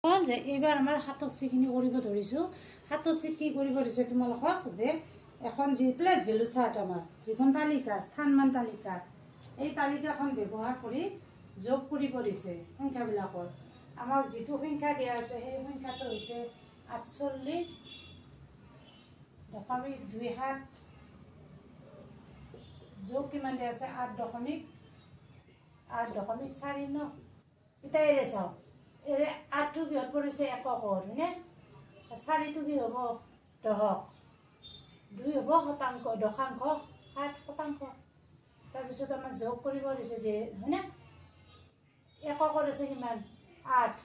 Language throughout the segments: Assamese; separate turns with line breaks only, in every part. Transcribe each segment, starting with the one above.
যে এইবাৰ আমাৰ সাতচীখিনি কৰিব ধৰিছোঁ। সাতচীত কি কৰিব দিছে তোমালোকক যে এখন যি প্লেচ ভেলু চাৰ্ট আমাৰ যিখন তালিকা স্থানমান তালিকা এই তালিকাখন ব্যৱহাৰ কৰি যোগ কৰিব দিছে সংখ্যাবিলাকৰ। আমাক যিটো সংখ্যা দিয়া আছে সেই সংখ্যাটো হৈছে 48.27 যোগ কিমান দিয়া আছে 8.4 ন। এতিয়া এৰে চাওঁ এৰে 8টো কিহত পৰিছে এককত হয়নে 4টো কি হ'ব দশক 2 হ'ব শতাংশ দশাংশ 7 শতাংশ। তাৰপিছত আমাৰ যোগ কৰিব দিছে যে হয়নে এককত আছে কিমান 8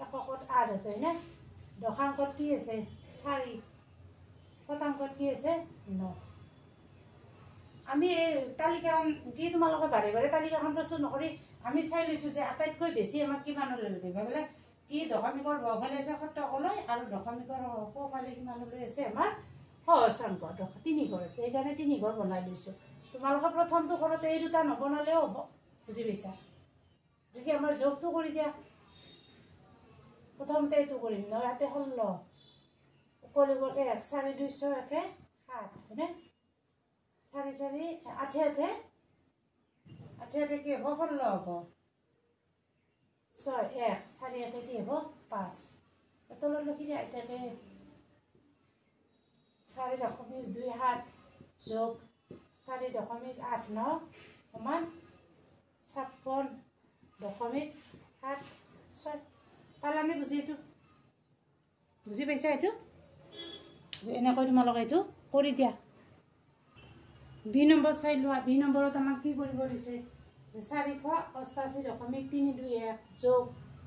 এককত 8 আছে হয়নে দশাংশত কি আছে 4 শতাংশত কি আছে 9। আমি এই তালিকাখন কি তোমালোকে বাৰে বাৰে তালিকাখন প্ৰস্তুত নকৰি আমি চাই লৈছোঁ যে আটাইতকৈ বেছি আমাক কিমানলৈ লাগিব বোলে কি দশমিকৰ বৰ্গফালে আছে শতকলৈ আৰু দশমিকৰ সোঁফালে কিমানলৈ আছে আমাৰ সহস্ৰাংক 3 ঘৰ আছে সেইকাৰণে 3 ঘৰ বনাই লৈছোঁ। তোমালোকে প্ৰথমটো কৰোঁতে এই দুটা নবনালেও হ'ব বুজি পাইছা। গতিকে আমাৰ যোগটো কৰি দিয়া প্ৰথমতে এইটো কৰিম 9 হাতে 16 উকলি গ'ল 1 4 2 6 1 7 হয়নে 4 4 8 8 কি হ'ব 16 হ'ব 6 1 4 1 কি হ'ব 5 তলত লিখি দিয়া এটাকে 4.27 যোগ 4.89 সমান 56.76 পালানে বুজি এইটো বুজি পাইছা এইটো এনেকৈ তোমালোকে এইটো কৰি দিয়া। বি নম্বৰ চাই লোৱা বি নম্বৰত আমাক কি কৰিব দিছে 488.321 যোগ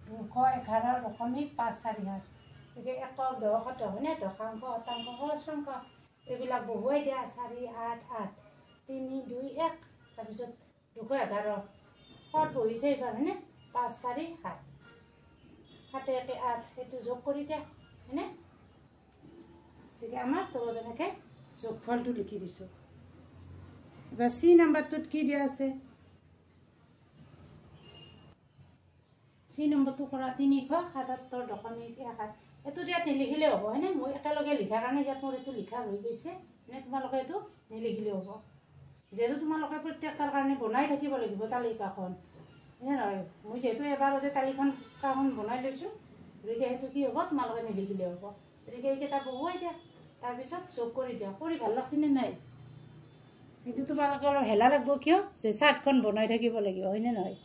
211.548 গতিকে একক দশক হয়নে দশাংশ শতাংশ সহস্ৰাংশ এইবিলাক বহুৱাই দিয়া 4 8 8 3 2 1 তাৰপিছত 211 শত বহিছে এইবাৰ হয়নে 5 4 7 7 1 8 সেইটো যোগ কৰি দিয়া হয়নে। গতিকে আমাৰ তলত এনেকৈ যোগফলটো লিখি দিছোঁ। এবার সি নাম্বারটোত কি দিয়া আছে সি নম্বরটো করা 377.18 এটো দিয়া নিলিখিলে হ'ব হয়নে মই একেলগে লিখাৰ কাৰণে ইয়াত মোৰ এইটো লিখা হৈ গৈছে মানে তোমালোকে এইটো নিলিখিলে হ'ব যেহেতু তোমালোকে প্ৰত্যেকটাৰ কাৰণে বনাই থাকিব লাগিব তালিকাখন হয়নে নহয় মই যেহেতু এবাৰতে তালিকাখন বনাই লৈছোঁ গতিকে সেইটো কি হ'ব তোমালোকে নিলিখিলে হ'ব। গতিকে এইকেইটা বহুৱাই দিয়া তাৰপিছত যোগ কৰি দিয়া কৰি ভাল লাগছেনে নাই কিন্তু তোমালোকৰ হেলা লাগব কিয় যে চাৰ্টখন বনাই থাকিব লাগিব হয়নে নহয়।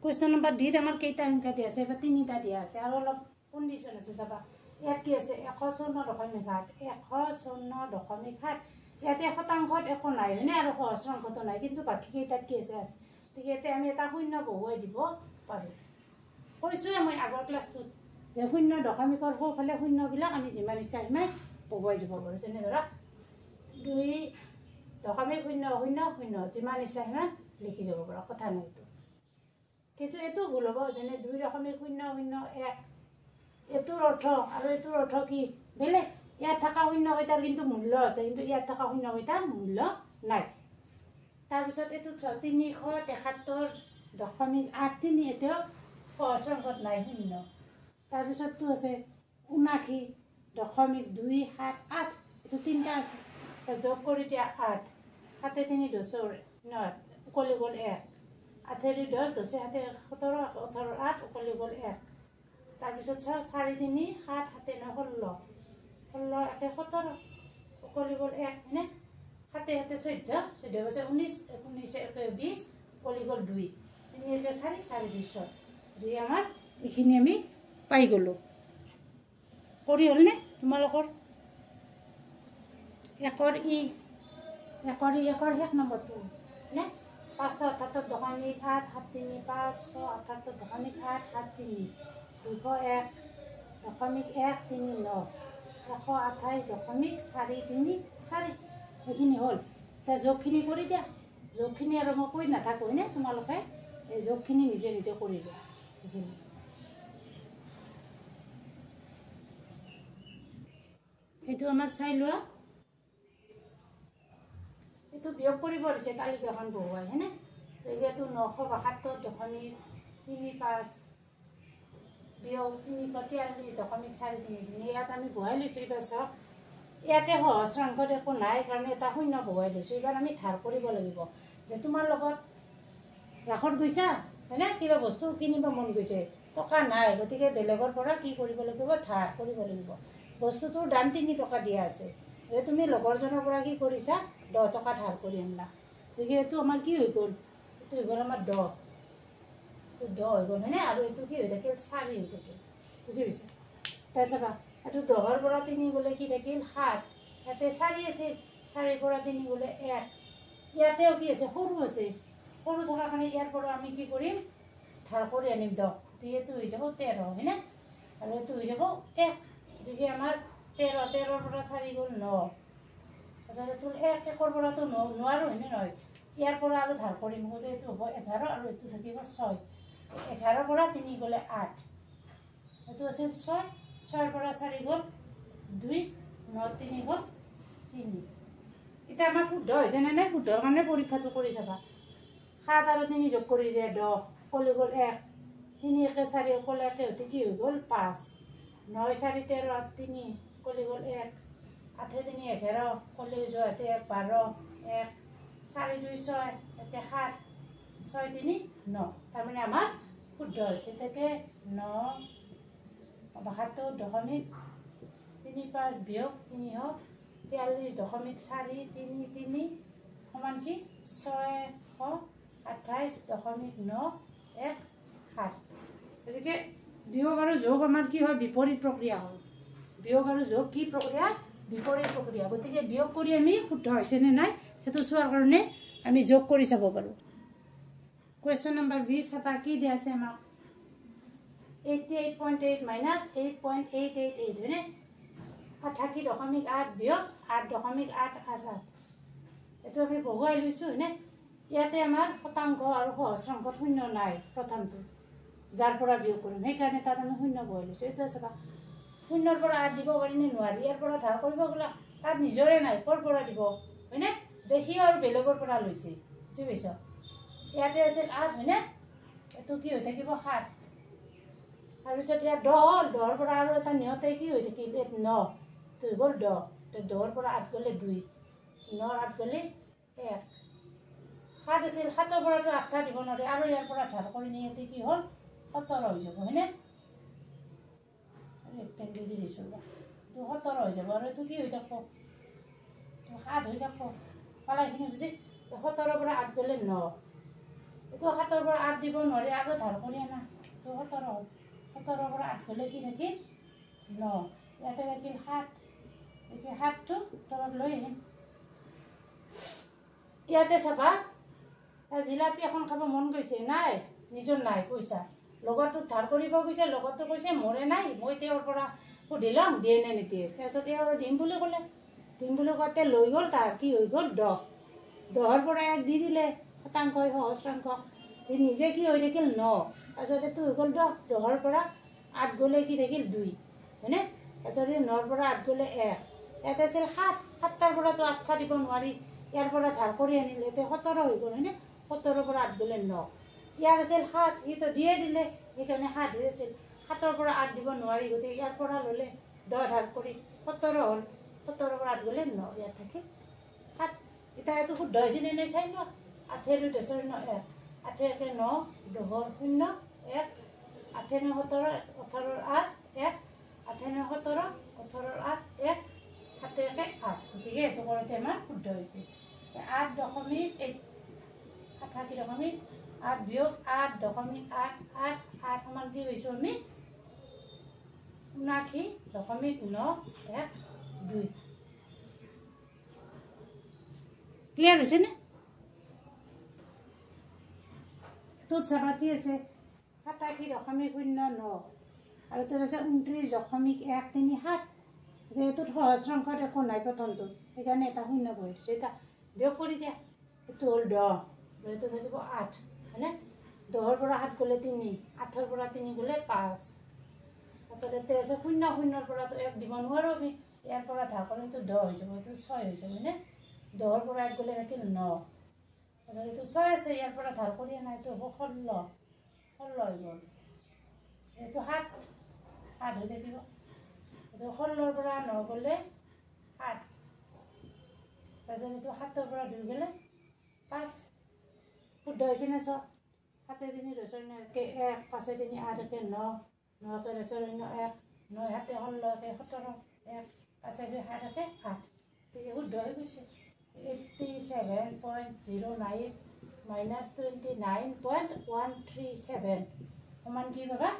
কুৱেশ্যন নম্বৰ ডিত আমাৰ কেইটা সংখ্যা দিয়া আছে বা 3টা দিয়া আছে আৰু অলপ কণ্ডিশ্যন আছে চাবা ইয়াত কি আছে 154.7 154.7 ইয়াতে শতাংশত একো নাই হয়নে আৰু সহস্ৰাংশতো নাই কিন্তু বাকী কেইটাত কি আছে গতিকে ইয়াতে আমি এটা শূন্য বহুৱাই দিব পাৰোঁ। কৈছোঁৱে মই আগৰ ক্লাছটোত যে শূন্য দশমিকৰ সোঁফালে শূন্যবিলাক আমি যিমান ইচ্ছা সিমান বহুৱাই দিব পাৰোঁ যেনে ধৰা 2.000 যিমান ইচ্ছা সিমান লিখি যাব পাৰোঁ কথা নাই এইটো কিন্তু এইটো ভুল হ'ব যেনে 2.001 এইটোৰ অৰ্থ আৰু এইটোৰ অৰ্থ কি বেলেগ ইয়াত থকা শূন্যকেইটাৰ কিন্তু মূল্য আছে কিন্তু ইয়াত থকা শূন্যকেইটাৰ মূল্য নাই। তাৰপিছত এইটোত 371.83 এতিয়াও সহস্ৰাংশত নাই শূন্য। তাৰপিছতটো আছে 79.278 এইটো 3টা আছে যোগ কৰি দিয়া 8 7 3 10 9 উকলি গ'ল 1 8 2 10 10 7 17 18 8 উকলি গ'ল 1 তাৰপিছত 4 3 7 7 9 16 16 1 17 উকলি গ'ল 1 হয়নে 7 7 14 14 আছে 19 19 1 20 উকলি গ'ল 2 3 1 4 4 2 6 যি আমাৰ এইখিনি আমি পাই গ'লোঁ। কৰি হ'লনে তোমালোকৰ একৰ শেষ নম্বৰটো নে 578.8 7 3 578.8 7 3 201.139 128.434 সেইখিনি হ'ল। এতিয়া যোগখিনি কৰি দিয়া যোগখিনি আৰু মই কৈ নাথাকোঁ হয়নে তোমালোকে এই যোগখিনি নিজে নিজে কৰি দিয়া সেইখিনি এইটো আমাৰ চাই লোৱা এইটো বিয়োগ কৰিব দিছে তালিকাখন বহুৱাই হয়নে। এতিয়াতো 972.35 বিয়োগ 343.43 ইয়াত আমি বহাই লৈছোঁ। এইবাৰ চাওক ইয়াতে সহস্ৰাংশত একো নাই কাৰণে এটা শূন্য বহাই লৈছোঁ। এইবাৰ আমি ধাৰ কৰিব লাগিব যে তোমাৰ লগত ৰাসত গৈছা হয়নে, কিবা বস্তু কিনিব মন গৈছে, টকা নাই, গতিকে বেলেগৰ পৰা কি কৰিব লাগিব, ধাৰ কৰিব লাগিব। বস্তুটোৰ দাম 3 টকা দিয়া আছে, তুমি লগৰজনৰ পৰা কি কৰিছা 10 টকা ধাৰ কৰি আনিলা, গতিকে এইটো আমাৰ কি হৈ গ'ল, এইটো হৈ গ'ল আমাৰ 10, এইটো 10 হৈ গ'ল হয়নে। আৰু এইটো কি হৈ থাকিল 4 হৈ থাকিল, বুজি পাইছে। তাৰপিছত এইটো 10ৰ পৰা 3 গ'লে কি থাকিল 7, ইয়াতে 4 আছিল, 4ৰ পৰা 3 গ'লে 1, ইয়াতেও কি আছে সৰু আছে, সৰু থকাৰ কাৰণে ইয়াৰ পৰা আমি কি কৰিম ধাৰ কৰি আনিম 10, গতিকে এইটো হৈ যাব 13 হয়নে। আৰু এইটো হৈ যাব 1, গতিকে আমাৰ 13ৰ পৰা 4 গ'ল 9, তাৰপিছত এইটো 1ৰ পৰাতো নোৱাৰোঁ হয়নে নহয়, ইয়াৰ পৰা আৰু ধাৰ কৰিম, গতিকে এইটো হ'ব 11 আৰু এইটো থাকিব 6, 11ৰ পৰা 3 গ'লে 8, এইটো আছিল 6, 6ৰ পৰা 4 গ'ল 2, 9 3 গ'ল 3। এতিয়া আমাৰ শুদ্ধ হৈছেনে নাই, শুদ্ধৰ কাৰণে পৰীক্ষাটো কৰি চাবা। 7 আৰু 3 যোগ কৰি দিয়ে 10, ক'লে গ'ল 1, 3 1 4 ক'লে 1 হতে কি হৈ গ'ল 5, 9 4 13 8 3 ক'লে গ'ল 1, 8 3 11 ক'লে যোৱাতে 12, 1 4 2 6 এতে 7, 6 3 9, তাৰমানে আমাৰ শুদ্ধ হৈছে। তাকে 9 72.35 বিয়োগ 343.43 সমান কি 628.917। গতিকে বিয়োগ আৰু যোগ আমাৰ কি হয় বিপৰীত প্ৰক্ৰিয়া হয়, বিয়োগ আৰু যোগ কি প্ৰক্ৰিয়া, বিপৰীত প্ৰক্ৰিয়া। গতিকে বিয়োগ কৰি আমি শুদ্ধ হৈছেনে নাই সেইটো চোৱাৰ কাৰণে আমি যোগ কৰি চাব পাৰোঁ। কুৱেশ্যন নম্বৰ 20 চাবা কি দিয়া আছে আমাক 88.8 মাইনাছ 8.888 হয়নে, 88.8 বিয়োগ 8.888, এইটো আমি বহুৱাই লৈছোঁ হয়নে। ইয়াতে আমাৰ শতাংশ আৰু সহস্ৰাংশত শূন্য নাই প্ৰথমটো, যাৰ পৰা বিয়োগ কৰিম সেইকাৰণে তাত আমি শূন্য বহুৱাই লৈছোঁ। এইটো চাবা 0ৰ পৰা 8 দিব পাৰিনে নোৱাৰি, ইয়াৰ পৰা ধাৰ কৰিব গ'লে তাত নিজৰে নাই, ক'ৰ পৰা দিব হয়নে, দেখি আৰু বেলেগৰ পৰা লৈছে, বুজি পাইছ। ইয়াতে আছিল 8 হয়নে, এইটো কি হৈ থাকিব 7, তাৰপিছত ইয়াত 10 হ'ল, 10ৰ পৰা আৰু এটা নিয়তে কি হৈ থাকিল 9, হৈ গ'ল 10, 10ৰ পৰা 8 গ'লে 2, 9ৰ 8 গ'লে 1, 7 আছিল, 7ৰ পৰাতো 8টা দিব নোৱাৰে আৰু ইয়াৰ পৰা ধাৰ কৰি নি ইয়াতে কি হ'ল 17 হৈ যাব হয়নে, ৰেক্টেংগল দিছোঁ এইটো 17 হৈ যাব। আৰু এইটো কি হৈ থাকিব 7 হৈ থাকিব, পালা এইখিনি বুজি। 17ৰ পৰা 8 গ'লে 9, এইটো 7ৰ পৰা 8 দিব নোৱাৰে আৰু ধাৰ কৰি আনা, এইটো 17 হ'ল, 17ৰ পৰা 8 গ'লে কি থাকিল 9, ইয়াতে থাকিল 7, এতিয়া 7টো তলত লৈ আহিম। ইয়াতে চাবা জিলাপি এখন খাব মন গৈছে, নাই নিজৰ নাই পইচা, লগৰটোক ধাৰ কৰিব গৈছে, লগৰটো কৈছে মোৰে নাই, মই তেওঁৰ পৰা সুধি ল'ম দিয়ে নে নিদিয়ে, তাৰপিছত তেওঁ দিম বুলি ক'লে, দিম বুলি কওঁতে লৈ গ'ল, তাৰ কি হৈ গ'ল 10, 10ৰ পৰা 1 দি দিলে শতাংশ সহস্ৰাংশ, নিজে কি হৈ থাকিল 9, তাৰপিছত এইটো হৈ গ'ল 10, 10ৰ পৰা 8 গ'লে কি থাকিল 2 হয়নে, তাৰপিছত 9ৰ পৰা 8 গ'লে 1, ইয়াত আছিল 7, 7টাৰ পৰাতো 8টা দিব নোৱাৰি, ইয়াৰ পৰা ধাৰ কৰি আনিলে এতিয়া 17 হৈ গ'ল হয়নে, 17ৰ পৰা 8 গ'লে 9, ইয়াৰ আছিল 7, সিটো দিয়ে দিলে সেইকাৰণে 7 হৈ আছিল, 7ৰ পৰা 8 দিব নোৱাৰি, গতিকে ইয়াৰ পৰা ল'লে 10 ধাৰ কৰি 17 হ'ল, 17ৰ পৰা 8 গ'লে 9, ইয়াত থাকিল 7। এতিয়া এইটো শুদ্ধ হৈছেনে নাই চাই লোৱা, 8 2 10 9 1, 8 1 9 2 0 1, 8 9 17 18ৰ 8 1, 8 9 17 18ৰ 8 1, 7 1 8, গতিকে এইটো কৰোঁতে আমাৰ শুদ্ধ হৈছে 8.88 বিয়োগ 8.888 সমান কি হৈছোঁ আমি 79.912। ক্লিয়াৰ হৈছেনে? তোত চাবা কি আছে 87.09 আৰু তোৰ আছে 29.137, এইটোত সহস্ৰাংশত একো নাই প্ৰথমটোত, সেইকাৰণে এটা শূন্য বহি দিছোঁ। এতিয়া বিয়োগ কৰি দিয়া, এইটো হ'ল 10, এইটো থাকিব 8 হয়নে, 10ৰ পৰা 7 গ'লে 3, 8ৰ পৰা 3 গ'লে 5, তাৰপিছত এতিয়া আছে 0, 0ৰ পৰাতো 1 দিব নোৱাৰোঁ আমি, ইয়াৰ পৰা ধাৰ কৰিমতো 10 হৈ যাব, এইটো 6 হৈ যাব হয়নে, 10ৰ পৰা 1 গ'লে থাকিল 9, তাৰপিছত এইটো 6 আছে, ইয়াৰ পৰা ধাৰ কৰি আনা, এইটো হ'ব 16 হৈ গ'ল, এইটো 7 হৈ থাকিব। এইটো 16ৰ পৰা 9 গ'লে 8, তাৰপিছত এইটো 7ৰ পৰা 2 গ'লে 5। শুদ্ধ হৈছেনে চব? 7 3 10 1, 5 3 8 9, 9 10 1, 9 7 16 17, 1 5 2 7 8। শুদ্ধ হৈ গৈছে। 87.09 minus 29.137 সমান কি পাবা?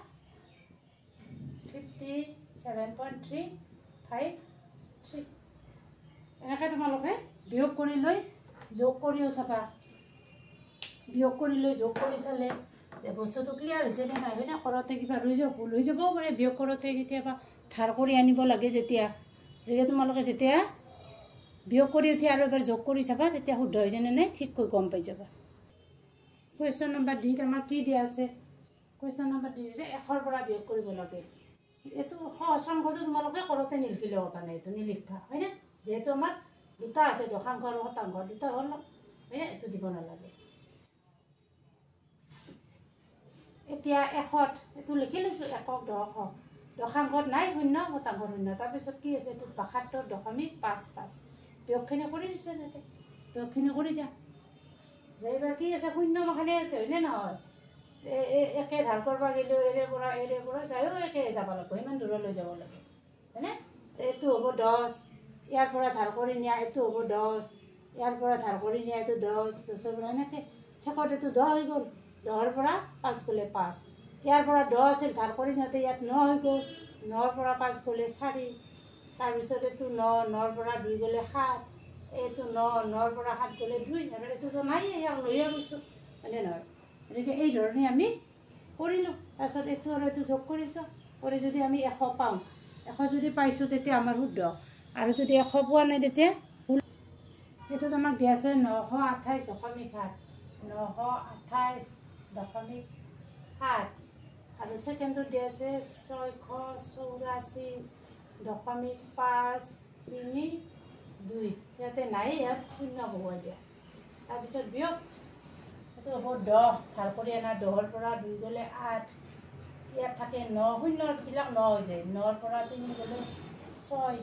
57.353। এনেকৈ তোমালোকে বিয়োগ কৰি লৈ যোগ কৰিও চাবা। বিয়োগ কৰি লৈ যোগ কৰি চালে বস্তুটো ক্লিয়াৰ হৈছে নে নাই, হয়নে? কৰোঁতে কিবা ৰৈ যাব, ভুল হৈ যাবও পাৰে। বিয়োগ কৰোঁতে কেতিয়াবা ধাৰ কৰি আনিব লাগে যেতিয়া, গতিকে তোমালোকে যেতিয়া বিয়োগ কৰি উঠি আৰু এবাৰ যোগ কৰি চাবা, তেতিয়া শুদ্ধ হৈছেনে নাই ঠিককৈ গম পাই যাবা। কুৱেশ্যন নম্বৰ ডিত আমাৰ কি দিয়া আছে? কুৱেশ্যন নম্বৰ ডি হৈছে 1ৰ পৰা বিয়োগ কৰিব লাগে। এইটো সহজ অংকটো তোমালোকে কৰোঁতে নিলিখিলেও কথা নাই, এইটো নিলিখা, হয়নে? যিহেতু আমাৰ দুটা আছে, দশাংশ আৰু শতাংশ, দুটা হ'ল, হয়নে? এইটো দিব নালাগে। এতিয়া 1ত এইটো লিখি লৈছোঁ, 1ক দশাংশত নাই 0, শতাংশত 0। তাৰপিছত কি আছে? এইটো 72.55। বিয়োগখিনি কৰি দিছে, এনেকৈ বিয়োগখিনি কৰি দিয়া। যে এইবাৰ কি আছে? 0 মাখানে আছে, হয়নে নহয়? একে ধাৰ কৰিব গ'লেও এৰে পৰা যায়ো একে যাব লাগিব, ইমান দূৰলৈ যাব লাগে, হয়নে? এইটো হ'ব 10, ইয়াৰ পৰা ধাৰ কৰি নিয়া, এইটো হ'ব 10, ইয়াৰ পৰা ধাৰ কৰি নিয়া, এইটো 10, 10ৰ পৰা এনেকৈ শেষত এইটো 10 হৈ গ'ল। 10ৰ পৰা 5 গ'লে 5, ইয়াৰ পৰা 10 আছিল, ধাৰ কৰি নিওঁতে ইয়াত 9 হৈ গ'ল। 9ৰ পৰা 5 গ'লে 4, তাৰপিছত এইটো 9ৰ পৰা 2 গ'লে 7, এইটো 9ৰ পৰা 7 গ'লে 2, আৰু এইটোতো নাইয়ে, ইয়াক লৈয়ে গৈছোঁ, হয়নে নহয়? গতিকে এই ধৰণে আমি কৰিলোঁ। তাৰপিছত এইটো আৰু এইটো যোগ কৰিছোঁ, কৰি যদি আমি 100 পাওঁ, 100 যদি পাইছোঁ তেতিয়া আমাৰ শুদ্ধ, আৰু যদি 100 পোৱা নাই তেতিয়া ভুল। এইটোত আমাক দিয়া আছে 928.7, 928.7, আৰু ছেকেণ্ডটোত দিয়া আছে 684.532। ইয়াতে নাই, ইয়াত 0 বহুৱাই দিয়া। তাৰপিছত বিয়োগ, এইটো হ'ব 10, ধাৰ কৰি অনা 10ৰ পৰা 2 গ'লে 8, ইয়াত থাকে 9, 0বিলাক 9 হৈ যায়। 9ৰ পৰা 3 গ'লে 6,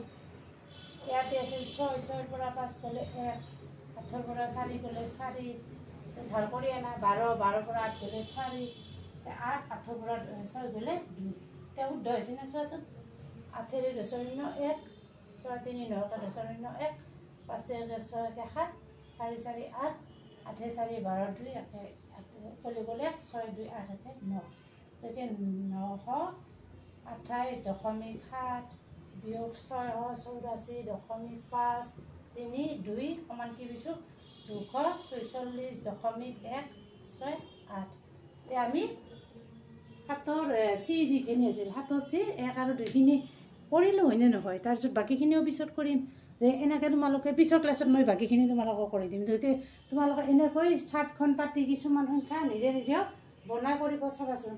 ইয়াতে আছিল 6, 6ৰ পৰা 5 গ'লে 1, 8ৰ পৰা 4 গ'লে 4, ধাৰ কৰি অনা 12, 12ৰ পৰা 8 গ'লে 4, 8, 8ৰ পৰা 6 গ'লে 2। এতিয়া শুদ্ধ হৈছেনে চোৱাচোন? 8 0 1, 6 3 9 0 1, 5 1 6 1 7, 4 4 8, 8 4 12 2, 1 গ'লে 6 2 8 9। গতিকে 928.7 বিয়োগ 684.532 সমান কি পাইছোঁ? 246.168। এতিয়া আমি 7ৰ চি যিখিনি আছিল, 7ৰ চিৰ 1 আৰু 2খিনি কৰিলোঁ, হয়নে নহয়? তাৰপিছত বাকীখিনিও পিছত কৰিম। এনেকৈ তোমালোকে পিছৰ ক্লাছত মই বাকীখিনি তোমালোকক কৰি দিম। গতিকে তোমালোকে এনেকৈ চাৰ্টখন পাতি কিছুমান সংখ্যা নিজে নিজেও বনাই কৰিব চাবাচোন,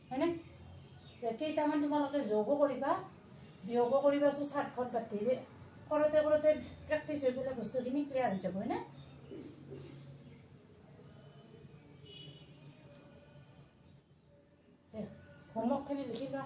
হয়নে? যে কেইটামান তোমালোকে যোগো কৰিবা, বিয়োগো কৰিবাচোন চাৰ্টখন পাতি, যে কৰোঁতে প্ৰেক্টিচ হৈ পেলাই বস্তুখিনি ক্লিয়াৰ হৈ যাব, হয়নে? হোমৱৰ্কখিনি লিখিবা।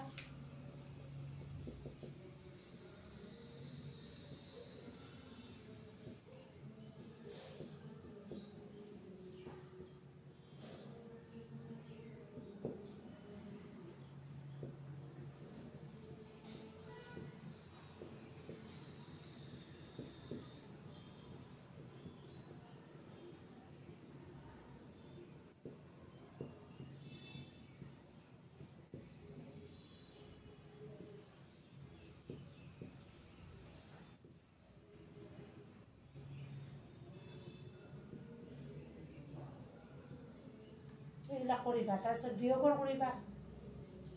এইবিলাক কৰিবা, তাৰপিছত বিয়োগৰ কৰিবা,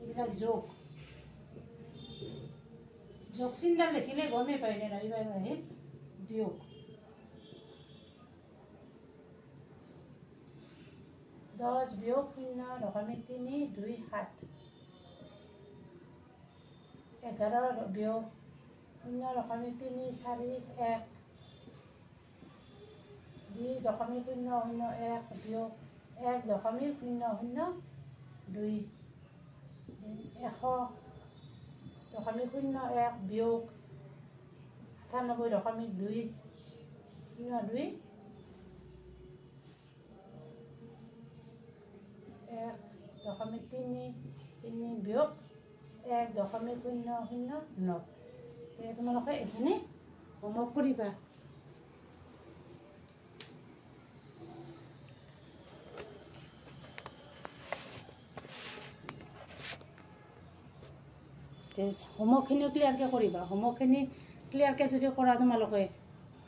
এইবিলাক যোগ চিনডাল লিখিলে গমেই পাই নে নহয়? এইবাৰ আহিল বিয়োগ, 10 বিয়োগ 0.327, 11 বিয়োগ 0.341, 20.001 বিয়োগ 1.002, 100.01 বিয়োগ 98.2 02 1.33 বিয়োগ 1.009 তোমালোকে এইখিনি হোমৱৰ্ক কৰিবা। হোমৱৰ্কখিনিও ক্লিয়াৰকৈ কৰিবা। হোমৱৰ্কখিনি ক্লিয়াৰকৈ যদি কৰা তোমালোকে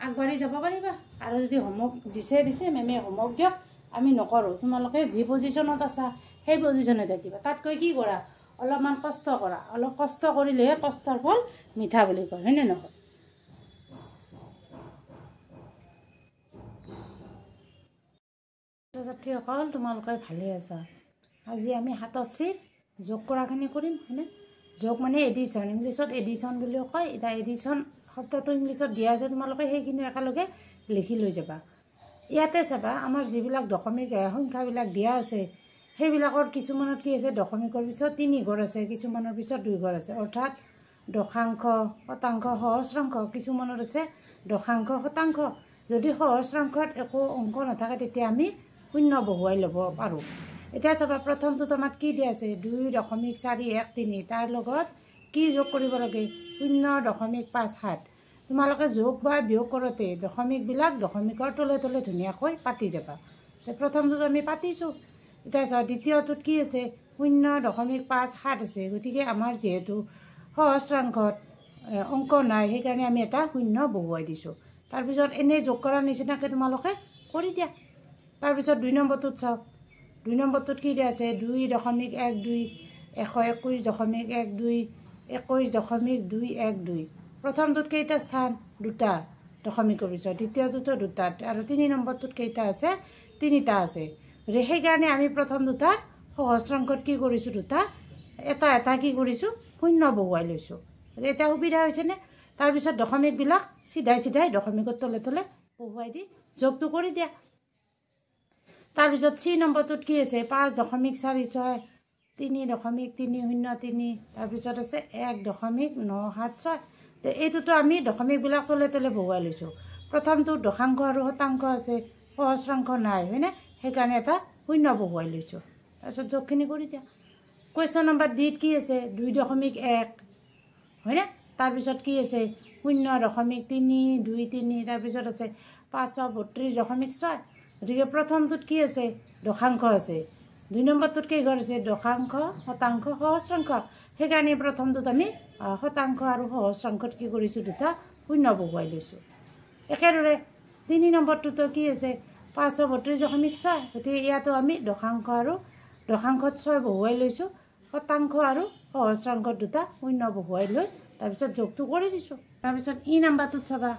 আগবাঢ়ি যাব পাৰিবা। আৰু যদি হোমৱৰ্ক দিছে মেমে হোমৱৰ্ক দিয়ক আমি নকৰোঁ, তোমালোকে যি পজিশ্যনত আছা সেই পজিশ্যনে থাকিবা। তাতকৈ কি কৰা, অলপমান কষ্ট কৰা। অলপ কষ্ট কৰিলেহে কষ্টৰ ফল মিঠা বুলি কয়, হয়নে নহয়? ছাত্ৰীসকল তোমালোকে ভালে আছা? আজি আমি হাতত চিৰ যোগ কৰাখিনি কৰিম, হয়নে? যোগ মানে এডিশ্যন, ইংলিছত এডিশ্যন বুলিও কয়। এতিয়া এডিশ্যন শব্দটো ইংলিছত দিয়া আছে, তোমালোকে সেইখিনি একেলগে লিখি লৈ যাবা। ইয়াতে চাবা আমাৰ যিবিলাক দশমিক সংখ্যাবিলাক দিয়া আছে সেইবিলাকৰ কিছুমানত কি আছে, দশমিকৰ পিছত 3 ঘৰ আছে, কিছুমানৰ পিছত 2 ঘৰ আছে। অৰ্থাৎ দশাংশ, শতাংশ, সহস্ৰাংশ, কিছুমানত আছে দশাংশ, শতাংশ। যদি সহস্ৰাংশত একো অংক নাথাকে তেতিয়া আমি শূন্য বহুৱাই ল'ব পাৰোঁ। এতিয়া চাবা প্ৰথমটোত আমাৰ কি দিয়া আছে, 2.413, তাৰ লগত কি যোগ কৰিব লাগে, 0.57। তোমালোকে যোগ বা বিয়োগ কৰোঁতে দশমিকবিলাক দশমিকৰ তলে তলে ধুনীয়াকৈ পাতি যাবা। প্ৰথমটোত আমি পাতিছোঁ। এতিয়া চাওঁ দ্বিতীয়টোত কি আছে, 0.57 আছে। গতিকে আমাৰ যিহেতু সহস্ৰাংশত অংক নাই সেইকাৰণে আমি এটা শূন্য বহুৱাই দিছোঁ। তাৰপিছত এনেই যোগ কৰাৰ নিচিনাকৈ তোমালোকে কৰি দিয়া। তাৰপিছত 2 নম্বৰটোত চাওঁ। 2 নম্বৰটোত কি দিয়া আছে, 2.12, 121.12, 21.212। প্ৰথমটোত কেইটা স্থান, 2টা দশমিকৰ পিছত, দ্বিতীয়টোতো 2টা, আৰু 3 নম্বৰটোত কেইটা আছে, 3টা আছে। সেইকাৰণে আমি প্ৰথম 2টাৰ সহস্ৰাংশত কি কৰিছোঁ, 2টা এটা এটা কি কৰিছোঁ, শূন্য বহুৱাই লৈছোঁ। এতিয়া সুবিধা হৈছেনে? তাৰপিছত দশমিকবিলাক চিধাই দশমিকৰ তলে তলে বহুৱাই দি যোগটো কৰি দিয়া। তাৰপিছত C নম্বৰটোত কি আছে, 5.46, 3.303, তাৰপিছত আছে 1.976। এইটোতো আমি দশমিকবিলাক তলে তলে বহুৱাই লৈছোঁ। প্ৰথমটো দশাংশ আৰু শতাংশ আছে, সহস্ৰাংশ নাই, হয়নে? সেইকাৰণে এটা শূন্য বহুৱাই লৈছোঁ। তাৰপিছত যোগখিনি কৰি দিয়া। কুৱেশ্যন নম্বৰ ডিত কি আছে, 2.1, হয়নে? তাৰপিছত কি আছে, 0.323, তাৰপিছত আছে 532.6। গতিকে প্ৰথমটোত কি আছে, দশাংশ আছে। 2 নম্বৰটোত কেইঘৰ আছে, দশাংশ, শতাংশ, সহস্ৰাংশ। সেইকাৰণে প্ৰথমটোত আমি শতাংশ আৰু সহস্ৰাংশত কি কৰিছোঁ, 2টা শূন্য বহুৱাই লৈছোঁ। একেদৰে 3 নম্বৰটোতো কি আছে, 532.6। গতিকে ইয়াতো আমি দশাংশ আৰু দশাংশত 6 বহুৱাই লৈছোঁ, শতাংশ আৰু সহস্ৰাংশত 2টা শূন্য বহুৱাই লৈ তাৰপিছত যোগটো কৰি দিছোঁ। তাৰপিছত ই নম্বৰটোত চাবা।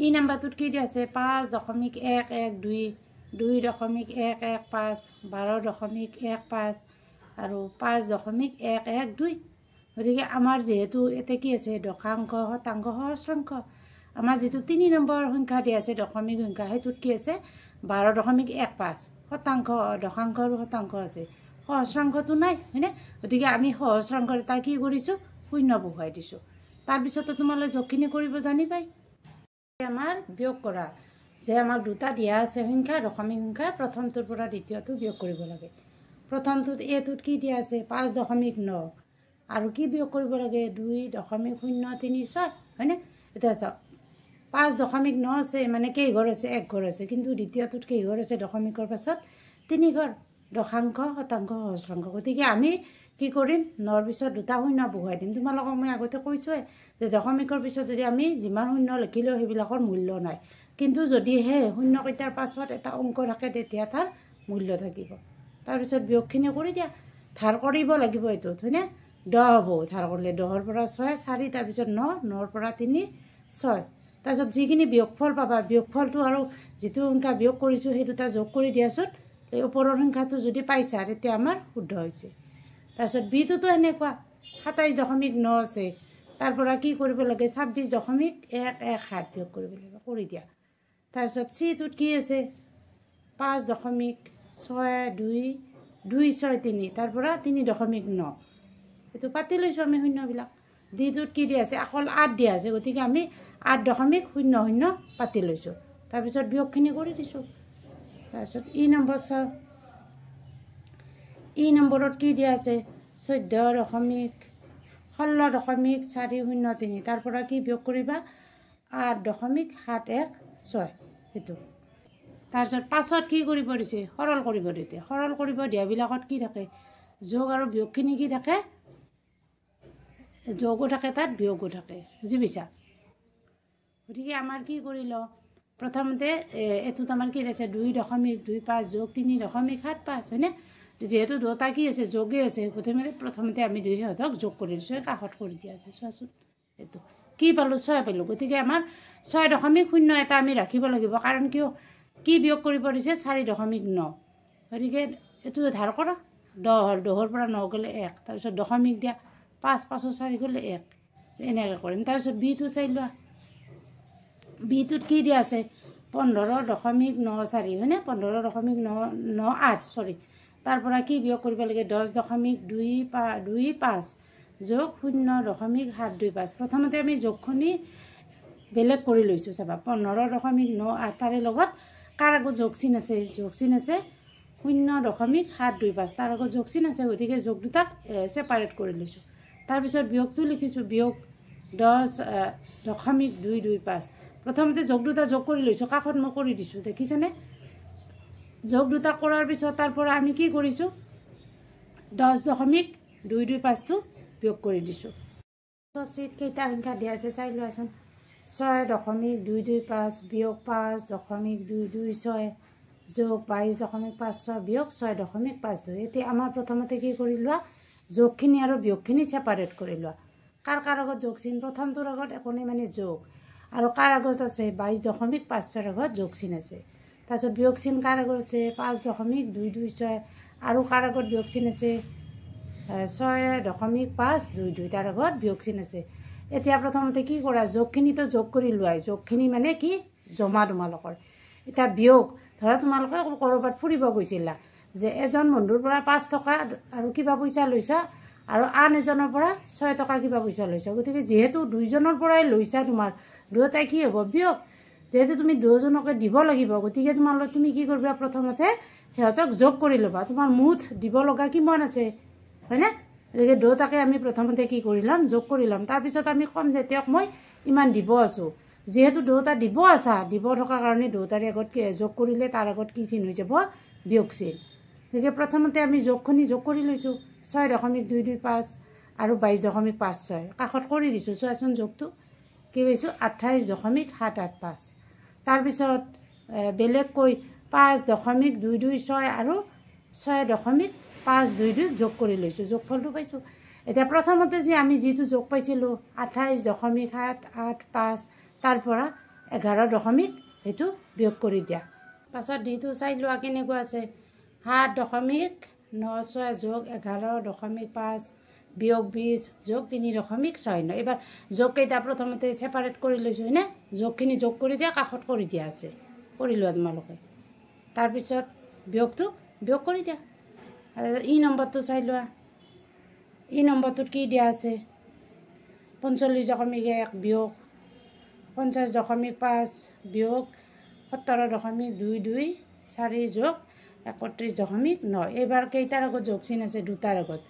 ই নম্বৰটোত কি দিয়া আছে, 5.112, 2.115, 12.15 আৰু 5.112। গতিকে আমাৰ যিহেতু এতিয়া কি আছে, দশাংশ, শতাংশ, সহস্ৰাংশ। আমাৰ যিটো 3 নম্বৰ সংখ্যা দিয়া আছে দশমিক সংখ্যা, সেইটোত কি আছে, 12.15, শতাংশ, দশাংশ আৰু শতাংশ আছে, সহস্ৰাংশটো নাই, হয়নে? গতিকে আমি সহস্ৰাংশৰ এটা কি কৰিছোঁ, শূন্য বহুৱাই দিছোঁ। তাৰপিছতো তোমালোকে যোগখিনি কৰিব জানিবাই। আমাৰ বিয়োগ কৰা, যে আমাক 2টা দিয়া আছে সংখ্যা, দশমিক সংখ্যা, প্ৰথমটোৰ পৰা দ্বিতীয়টো বিয়োগ কৰিব লাগে। প্ৰথমটোত এটোত কি দিয়া আছে, 5.9, আৰু কি বিয়োগ কৰিব লাগে, 2.036, হয়নে? এতিয়া চাওক 5.9 আছে, মানে কেইঘৰ আছে, 1 ঘৰ আছে। কিন্তু দ্বিতীয়টোত কেইঘৰ আছে, দশমিকৰ পাছত 3 ঘৰ, দশাংশ, শতাংশ, সহস্ৰাংশ। গতিকে আমি কি কৰিম, 9ৰ পিছত 2টা শূন্য বহুৱাই দিম। তোমালোকক মই আগতে কৈছোঁৱে যে দশমিকৰ পিছত যদি আমি যিমান শূন্য লিখিলেও সেইবিলাকৰ মূল্য নাই, কিন্তু যদিহে শূন্যকেইটাৰ পাছত এটা অংক থাকে তেতিয়া তাৰ মূল্য থাকিব। তাৰপিছত বিয়োগখিনি কৰি দিয়া। ধাৰ কৰিব লাগিব এইটোত, হয়নে? 10 হ'ব ধাৰ কৰিলে, 10ৰ পৰা 6, 4, তাৰপিছত 9, 9ৰ পৰা 3, 6। তাৰপিছত যিখিনি বিয়োগফল পাবা, বিয়োগফলটো আৰু যিটো সংখ্যা বিয়োগ কৰিছোঁ সেই 2টা যোগ কৰি দিয়াচোন। এই ওপৰৰ সংখ্যাটো যদি পাইছা তেতিয়া আমাৰ শুদ্ধ হৈছে। তাৰপিছত বিটোতো এনেকুৱা, 27.9 আছে, তাৰ পৰা কি কৰিব লাগে, 26.117 বিয়োগ কৰিব লাগে, কৰি দিয়া। তাৰপিছত চিটোত কি আছে, 5.6263, তাৰ পৰা 3.9, এইটো পাতি লৈছোঁ আমি শূন্যবিলাক। ডিটোত কি দিয়া আছে? অকল 8 দিয়া আছে, গতিকে আমি 8.00 পাতি লৈছোঁ। তাৰপিছত বিয়োগখিনি কৰি দিছোঁ। তাৰপিছত ই নম্বৰ চাওঁ। ই নম্বৰত কি দিয়া আছে? 14.16.403। তাৰ পৰা কি বিয়োগ কৰিবা? 8.716 সেইটো। তাৰপিছত 5ত কি কৰিব দিছে? সৰল কৰিব দিছে। সৰল কৰিব দিয়াবিলাকত কি থাকে? যোগ আৰু বিয়োগখিনি কি থাকে? যোগো থাকে, তাত বিয়োগো থাকে। বুজি পাইছা? গতিকে আমাৰ কি কৰি লওঁ? প্ৰথমতে এইটোত আমাৰ কি আছে? 2.25 যোগ 3.75 হয়নে? যিহেতু দুটা কি আছে? যোগেই আছে, গতিকে প্ৰথমতে আমি সিহঁতক যোগ কৰি দিছোঁ। কাষত কৰি দিয়া আছে, চোৱাচোন। এইটো কি পালোঁ? 6 পালোঁ। গতিকে আমাৰ 6.0 এটা আমি ৰাখিব লাগিব। কাৰণ কিয়? কি বিয়োগ কৰিব দিছে? 4.9। গতিকে এইটো ধাৰ কৰা। 10 হ'ল, 10ৰ পৰা 9 গ'লে 1। তাৰপিছত দশমিক দিয়া, 5 5 4 গ'লে 1। এনেকৈ কৰিম। তাৰপিছত বিটো চাই লোৱা। বিটোত কি দিয়া আছে? 15.94 হয়নে? 15.98 চৰি। তাৰ পৰা কি বিয়োগ কৰিব লাগে? 10.25 যোগ 0.725। প্ৰথমতে আমি যোগখিনি বেলেগ কৰি লৈছোঁ। চাবা 15.98 তাৰে লগত কাৰ আগত যোগচিন আছে? যোগচিন আছে 0.725। তাৰ আগত যোগচিন আছে, গতিকে যোগ দুটাক ছেপাৰেট কৰি লৈছোঁ। তাৰপিছত বিয়োগটো লিখিছোঁ। বিয়োগ 10.225। প্ৰথমতে যোগ দুটা যোগ কৰি লৈছোঁ। কাষত মই কৰি দিছোঁ, দেখিছেনে? যোগ দুটা কৰাৰ পিছত তাৰ পৰা আমি কি কৰিছোঁ? 10.225টো বিয়োগ কৰি দিছোঁ। চিট কেইটা সংখ্যা দিয়া আছে চাই লোৱাচোন। 6.225 বিয়োগ 5.226 যোগ 22.56 বিয়োগ 6.52। এতিয়া আমাৰ প্ৰথমতে কি কৰি লোৱা? যোগখিনি আৰু বিয়োগখিনি ছেপাৰেট কৰি লোৱা। কাৰ কাৰ আগত যোগচিন? প্ৰথমটোৰ আগত একো নাই, মানে যোগ। আৰু কাৰ আগত আছে? 22.56ৰ আগত যোগচিন আছে। তাৰপিছত বিয়োগচিন কাৰ আগত আছে? 5.226। আৰু কাৰ আগত বিয়োগচিন আছে? 6.522 তাৰ আগত বিয়োগচিন আছে। এতিয়া প্ৰথমতে কি কৰা? যোগখিনিতো যোগ কৰি লোৱাই। যোগখিনি মানে কি? জমা তোমালোকৰ। এতিয়া বিয়োগ, ধৰা তোমালোকে ক'ৰবাত ফুৰিব গৈছিলা, যে এজন বন্ধুৰ পৰা 5 টকা আৰু কিবা পইচা লৈছা, আৰু আন এজনৰ পৰা 6 টকা কিবা পইচা লৈছা। গতিকে যিহেতু দুইজনৰ পৰাই লৈছা, তোমাৰ দুয়োটাই কি হ'ব? বিয়োগ। যিহেতু তুমি দুয়োজনকে দিব লাগিব, গতিকে তুমি কি কৰিবা? প্ৰথমতে সিহঁতক যোগ কৰি ল'বা। তোমাৰ মুঠ দিব লগা কিমান আছে, হয়নে? গতিকে দুয়োটাকে আমি প্ৰথমতে কি কৰি ল'ম? যোগ কৰি ল'ম। তাৰপিছত আমি ক'ম যে তেওঁক মই ইমান দিব আছোঁ। যিহেতু দুয়োটা দিব আছা, দিব থকাৰ কাৰণে দুয়োটাৰে আগত যোগ কৰিলে তাৰ আগত কি চিন হৈ যাব? বিয়োগ চিন। গতিকে প্ৰথমতে আমি যোগখিনি যোগ কৰি লৈছোঁ। 6.225 আৰু 22.56 কাষত কৰি দিছোঁ। চোৱাচোন যোগটো কি পাইছোঁ? 28.785। তাৰপিছত বেলেগকৈ 5.226 আৰু 6.522 যোগ কৰি লৈছোঁ। যোগফলটো পাইছোঁ। এতিয়া প্ৰথমতে যে আমি যিটো যোগ পাইছিলোঁ 28.785, তাৰ পৰা 11 সেইটো বিয়োগ কৰি দিয়া। পাছত ডিটো চাই লোৱা কেনেকুৱা আছে। 7.96 যোগ 11.5 বিয়োগ 20 যোগ 3.69। এইবাৰ যোগকেইটা প্ৰথমতে ছেপাৰেট কৰি লৈছোঁ, হয়নে? যোগখিনি যোগ কৰি দিয়া, কাষত কৰি দিয়া আছে, কৰি লোৱা তোমালোকে। তাৰপিছত বিয়োগটো বিয়োগ কৰি দিয়া। ই নম্বৰটো চাই লোৱা। ই নম্বৰটোত কি দিয়া আছে? 45.1 বিয়োগ 50.5 বিয়োগ 17.224 যোগ 31.9। এইবাৰ কেইটাৰ আগত যোগচিন আছে? দুটাৰ আগত।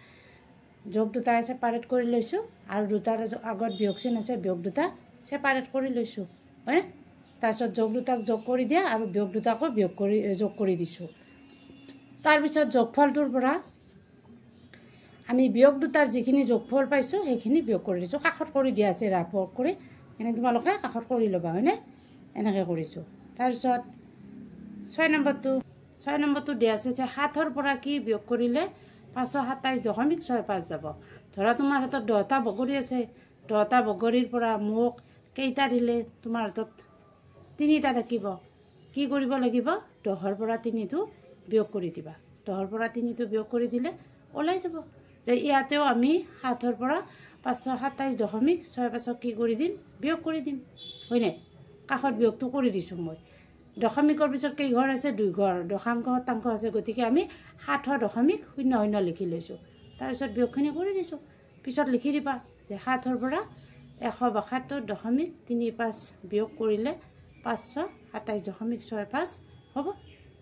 যোগ দুটা ছেপাৰেট কৰি লৈছোঁ, আৰু দুটাৰ আগত বিয়োগচিন আছে, বিয়োগ দুটা ছেপাৰেট কৰি লৈছোঁ, হয়নে? তাৰপিছত যোগ দুটাক যোগ কৰি দিয়া, আৰু বিয়োগ দুটাকো যোগ কৰি দিছোঁ। তাৰপিছত যোগফলটোৰ পৰা আমি বিয়োগ দুটাৰ যিখিনি যোগফল পাইছোঁ সেইখিনি বিয়োগ কৰি দিছোঁ। কাষত কৰি দিয়া আছে, ৰাফ ৱৰ্ক কৰি। এনে তোমালোকে কাষত কৰি ল'বা, হয়নে? এনেকৈ কৰিছোঁ। তাৰপিছত 6 নম্বৰটো দিয়া আছে যে 7ৰ পৰা কি বিয়োগ কৰিলে 527.65 যাব। ধৰা তোমাৰ হাতত 10টা বগৰী আছে, 10টা বগৰীৰ পৰা মোক কেইটা দিলে? তোমাৰ হাতত 3টা থাকিব। কি কৰিব লাগিব? 10ৰ পৰা 3টো বিয়োগ কৰি দিবা। 10ৰ পৰা 3টো বিয়োগ কৰি দিলে ওলাই যাব। ইয়াতেও আমি 7ৰ পৰা 527.65 কি কৰি দিম? বিয়োগ কৰি দিম, হয়নে? কাষত বিয়োগটো কৰি দিছোঁ মই। দশমিকৰ পিছত কেইঘৰ আছে? 2 ঘৰ। দশাংশ শতাংশ আছে, গতিকে আমি 7.00 লিখি লৈছোঁ। তাৰপিছত বিয়োগখিনি কৰি দিছোঁ। পিছত লিখি দিবা যে 7ৰ পৰা 172.35 বিয়োগ কৰিলে 527.65 হ'ব।